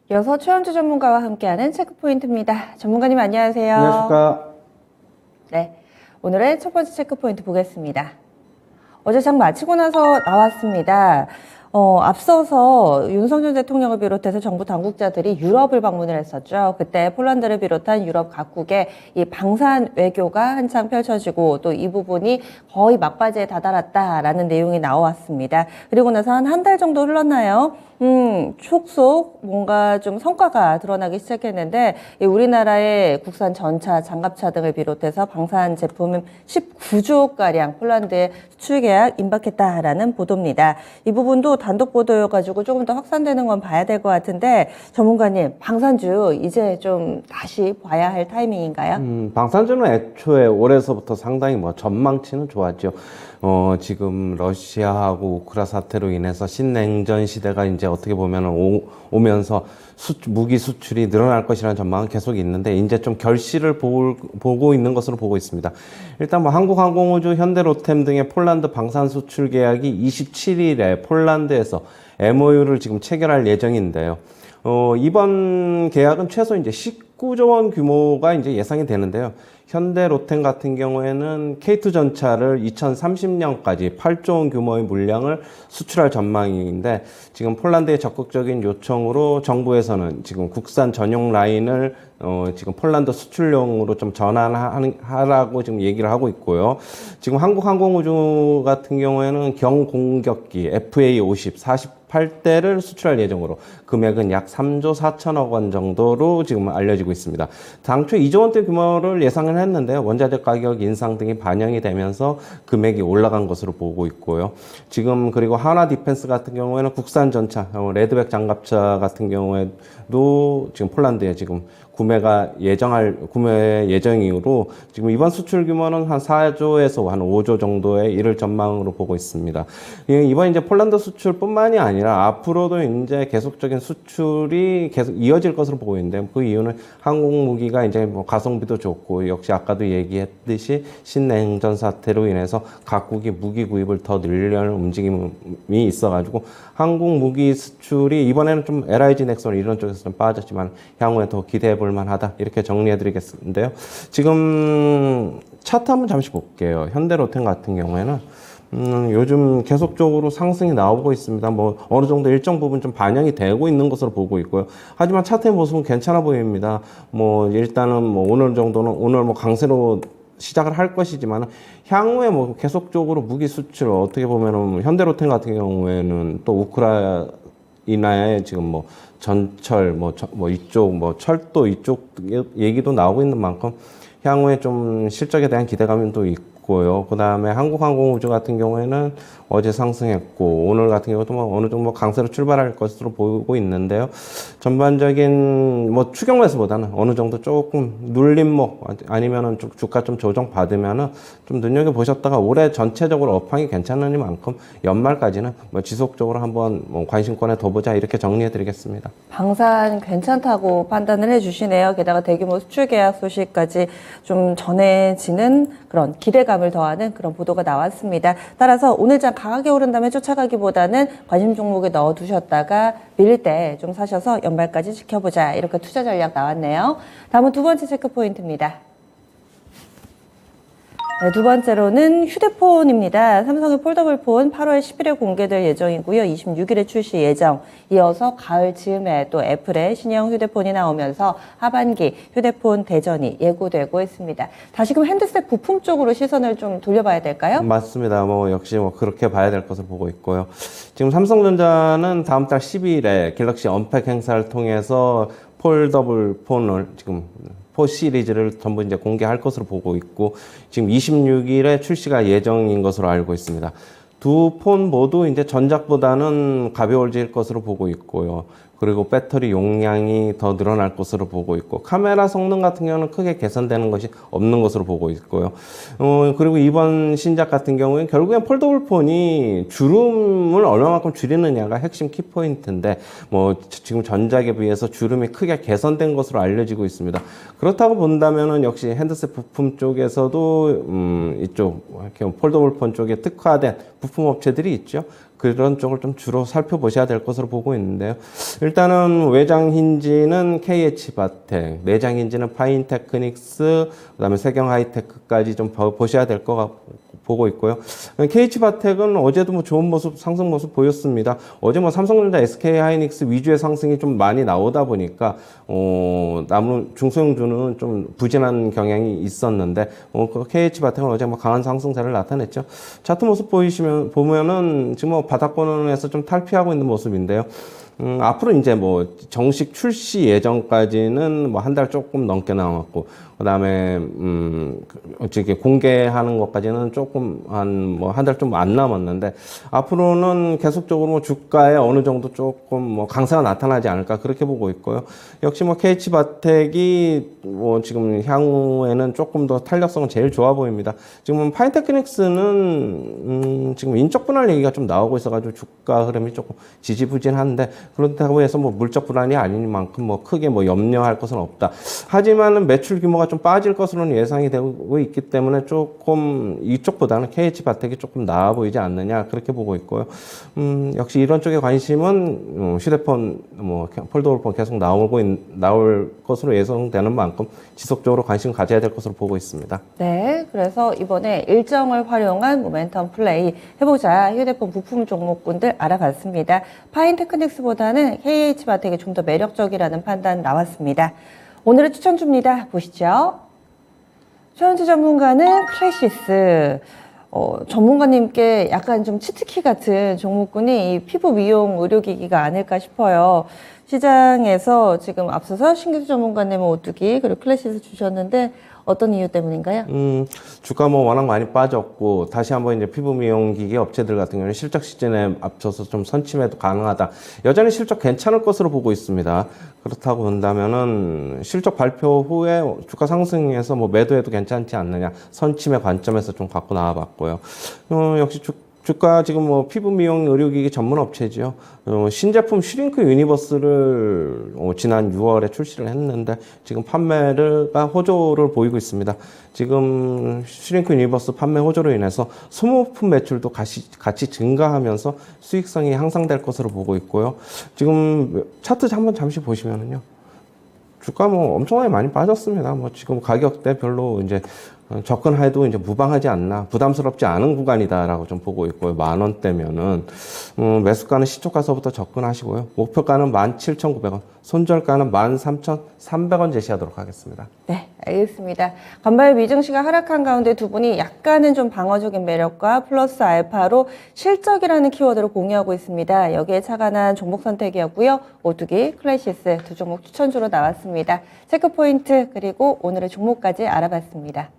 이어서 최현주 전문가와 함께하는 체크포인트입니다. 전문가님 안녕하세요. 안녕하십니까. 네, 오늘의 첫 번째 체크포인트 보겠습니다. 어제 장 마치고 나서 나왔습니다. 앞서서 윤석열 대통령을 비롯해서 정부 당국자들이 유럽을 방문을 했었죠. 그때 폴란드를 비롯한 유럽 각국의 이 방산 외교가 한창 펼쳐지고 또 이 부분이 거의 막바지에 다다랐다라는 내용이 나왔습니다. 그리고 나서 한 달 정도 흘렀나요? 속속 뭔가 좀 성과가 드러나기 시작했는데 우리나라의 국산 전차, 장갑차 등을 비롯해서 방산 제품 19조가량 폴란드에 수출 계약 임박했다라는 보도입니다. 이 부분도 단독 보도여가지고 조금 더 확산되는 건 봐야 될 것 같은데 전문가님, 방산주 이제 좀 다시 봐야 할 타이밍인가요? 방산주는 애초에 올해서부터 상당히 전망치는 좋았죠. 지금 러시아하고 우크라 사태로 인해서 신냉전 시대가 이제 어떻게 보면 오면서 무기 수출이 늘어날 것이라는 전망은 계속 있는데 이제 좀 결실을 보고 있는 것으로 보고 있습니다. 일단 한국항공우주, 현대로템 등의 폴란드 방산 수출 계약이 27일에 폴란드에서 MOU를 지금 체결할 예정인데요. 이번 계약은 최소 이제 19조 원 규모가 이제 예상이 되는데요. 현대로템 같은 경우에는 K2 전차를 2030년까지 8조 원 규모의 물량을 수출할 전망인데 지금 폴란드의 적극적인 요청으로 정부에서는 지금 국산 전용 라인을 지금 폴란드 수출용으로 좀 전환하라고 지금 얘기를 하고 있고요. 지금 한국항공우주 같은 경우에는 경공격기 FA50 48대를 수출할 예정으로 금액은 약 3조 4천억 원 정도로 지금 알려지고 있습니다. 당초 2조 원대 규모를 예상을 했는데요. 원자재 가격 인상 등이 반영이 되면서 금액이 올라간 것으로 보고 있고요. 지금 그리고 하나 디펜스 같은 경우에는 국산 전차, 레드백 장갑차 같은 경우에도 지금 폴란드에 지금 구매 예정이므로 지금 이번 수출 규모는 한 4조에서 한 5조 정도에 이를 전망으로 보고 있습니다. 이번 이제 폴란드 수출뿐만이 아니라 앞으로도 이제 계속적인 수출이 계속 이어질 것으로 보고 있는데 그 이유는 한국 무기가 이제 가성비도 좋고 역시 아까도 얘기했듯이 신냉전 사태로 인해서 각국이 무기 구입을 더 늘리려는 움직임이 있어가지고 한국 무기 수출이 이번에는 좀 LIG 넥슨 이런 쪽에서 좀 빠졌지만 향후에 더 기대해 볼 만하다 이렇게 정리해 드리겠는데요. 지금 차트 한번 잠시 볼게요. 현대로템 같은 경우에는 요즘 계속적으로 상승이 나오고 있습니다. 어느 정도 일정 부분 좀 반영이 되고 있는 것으로 보고 있고요. 하지만 차트의 모습은 괜찮아 보입니다. 일단은 오늘 정도는 오늘 강세로 시작을 할 것이지만 향후에 계속적으로 무기 수출 어떻게 보면은 현대로템 같은 경우에는 또 우크라이나에 지금 전철 이쪽 철도 이쪽 얘기도 나오고 있는 만큼 향후에 좀 실적에 대한 기대감이 또 있고요. 그 다음에 한국항공우주 같은 경우에는 어제 상승했고 오늘 같은 경우도 어느 정도 강세로 출발할 것으로 보고 있는데요. 전반적인 추경 매수보다는 어느 정도 조금 눌림목 아니면은 주가 좀 조정 받으면은 좀 눈여겨 보셨다가 올해 전체적으로 업황이 괜찮으니만큼 연말까지는 지속적으로 한번 관심권에 둬보자 이렇게 정리해 드리겠습니다. 방산 괜찮다고 판단을 해주시네요. 게다가 대규모 수출 계약 소식까지 좀 전해지는 그런 기대감을 더하는 그런 보도가 나왔습니다. 따라서 오늘 장 강하게 오른다면 쫓아가기보다는 관심 종목에 넣어두셨다가 밀릴 때 좀 사셔서 연말까지 지켜보자. 이렇게 투자 전략 나왔네요. 다음은 두 번째 체크 포인트입니다. 네, 두 번째로는 휴대폰입니다. 삼성의 폴더블 폰 8월 10일에 공개될 예정이고요. 26일에 출시 예정. 이어서 가을 즈음에 또 애플의 신형 휴대폰이 나오면서 하반기 휴대폰 대전이 예고되고 있습니다. 다시금 핸드셋 부품 쪽으로 시선을 좀 돌려봐야 될까요? 맞습니다. 역시 그렇게 봐야 될 것을 보고 있고요. 지금 삼성전자는 다음 달 12일에 갤럭시 언팩 행사를 통해서 폴더블 폰을 지금 4 시리즈를 전부 이제 공개할 것으로 보고 있고 지금 26일에 출시가 예정인 것으로 알고 있습니다. 두 폰 모두 이제 전작보다는 가벼워질 것으로 보고 있고요. 그리고 배터리 용량이 더 늘어날 것으로 보고 있고 카메라 성능 같은 경우는 크게 개선되는 것이 없는 것으로 보고 있고요. 그리고 이번 신작 같은 경우에 결국엔 폴더블 폰이 주름을 얼마만큼 줄이느냐가 핵심 키포인트인데 지금 전작에 비해서 주름이 크게 개선된 것으로 알려지고 있습니다. 그렇다고 본다면은 역시 핸드셋 부품 쪽에서도 이쪽 폴더블 폰 쪽에 특화된 부품 업체들이 있죠. 그런 쪽을 좀 주로 살펴보셔야 될 것으로 보고 있는데요. 일단은 외장 힌지는 KH바텍, 내장 힌지는 파인테크닉스, 그다음에 세경 하이테크까지 좀 보셔야 될 것 같고 보고 있고요. KH바텍은 어제도 뭐 좋은 모습, 상승 모습 보였습니다. 어제 뭐 삼성전자, SK하이닉스 위주의 상승이 좀 많이 나오다 보니까 남은 중소형주는 좀 부진한 경향이 있었는데 KH바텍은 어제 뭐 강한 상승세를 나타냈죠. 차트 모습 보면은 지금 뭐 바닥권에서 좀 탈피하고 있는 모습인데요. 앞으로 이제 뭐 정식 출시 예정까지는 뭐 한 달 조금 넘게 남았고, 그 다음에, 어떻게 공개하는 것까지는 조금 뭐 한 달 좀 안 남았는데, 앞으로는 계속적으로 뭐 주가에 어느 정도 조금 뭐 강세가 나타나지 않을까 그렇게 보고 있고요. 역시 뭐 KH바텍이 뭐 지금 향후에는 조금 더 탄력성은 제일 좋아 보입니다. 지금 파인테크닉스는, 지금 인적 분할 얘기가 좀 나오고 있어가지고 주가 흐름이 조금 지지부진한데, 그렇다고 해서 뭐 물적 불안이 아닌 만큼 뭐 크게 뭐 염려할 것은 없다. 하지만은 매출 규모가 좀 빠질 것으로는 예상이 되고 있기 때문에 조금 이쪽보다는 KH바텍이 조금 나아 보이지 않느냐 그렇게 보고 있고요. 역시 이런 쪽에 관심은 휴대폰 뭐 폴더블폰 계속 나올 것으로 예상되는 만큼 지속적으로 관심 가져야 될 것으로 보고 있습니다. 네, 그래서 이번에 일정을 활용한 모멘텀 플레이 해보자 휴대폰 부품 종목군들 알아봤습니다. 파인테크닉스보다는 KH바텍이 좀 더 매력적이라는 판단 나왔습니다. 오늘의 추천주입니다. 보시죠. 최현주 전문가는 클래시스. 전문가님께 약간 좀 치트키 같은 종목군이 이 피부 미용 의료기기가 아닐까 싶어요. 시장에서 지금 앞서서 신기수 전문가님은 오뚜기 그리고 클래시스 주셨는데 어떤 이유 때문인가요? 주가 뭐 워낙 많이 빠졌고 다시 한번 이제 피부 미용 기기 업체들 같은 경우는 실적 시즌에 앞서서 좀 선침해도 가능하다. 여전히 실적 괜찮을 것으로 보고 있습니다. 그렇다고 본다면은 실적 발표 후에 주가 상승해서 뭐 매도해도 괜찮지 않느냐. 선침의 관점에서 좀 갖고 나와봤고요. 역시 주가 지금 뭐 피부 미용 의료기기 전문 업체지요. 신제품 슈링크 유니버스를 지난 6월에 출시를 했는데 지금 판매가 호조를 보이고 있습니다. 지금 슈링크 유니버스 판매 호조로 인해서 소모품 매출도 같이 증가하면서 수익성이 향상될 것으로 보고 있고요. 지금 차트 한번 잠시 보시면은요. 주가 뭐 엄청나게 많이 빠졌습니다. 뭐 지금 가격대 별로 이제 접근해도 이제 무방하지 않나, 부담스럽지 않은 구간이다라고 좀 보고 있고요. 10,000원대면은, 매수가는 시초가서부터 접근하시고요. 목표가는 17,900원, 손절가는 13,300원 제시하도록 하겠습니다. 네, 알겠습니다. 간발 미증시가 하락한 가운데 두 분이 약간은 좀 방어적인 매력과 플러스 알파로 실적이라는 키워드를 공유하고 있습니다. 여기에 착안한 종목 선택이었고요. 오뚜기, 클래시스 두 종목 추천주로 나왔습니다. 체크포인트 그리고 오늘의 종목까지 알아봤습니다.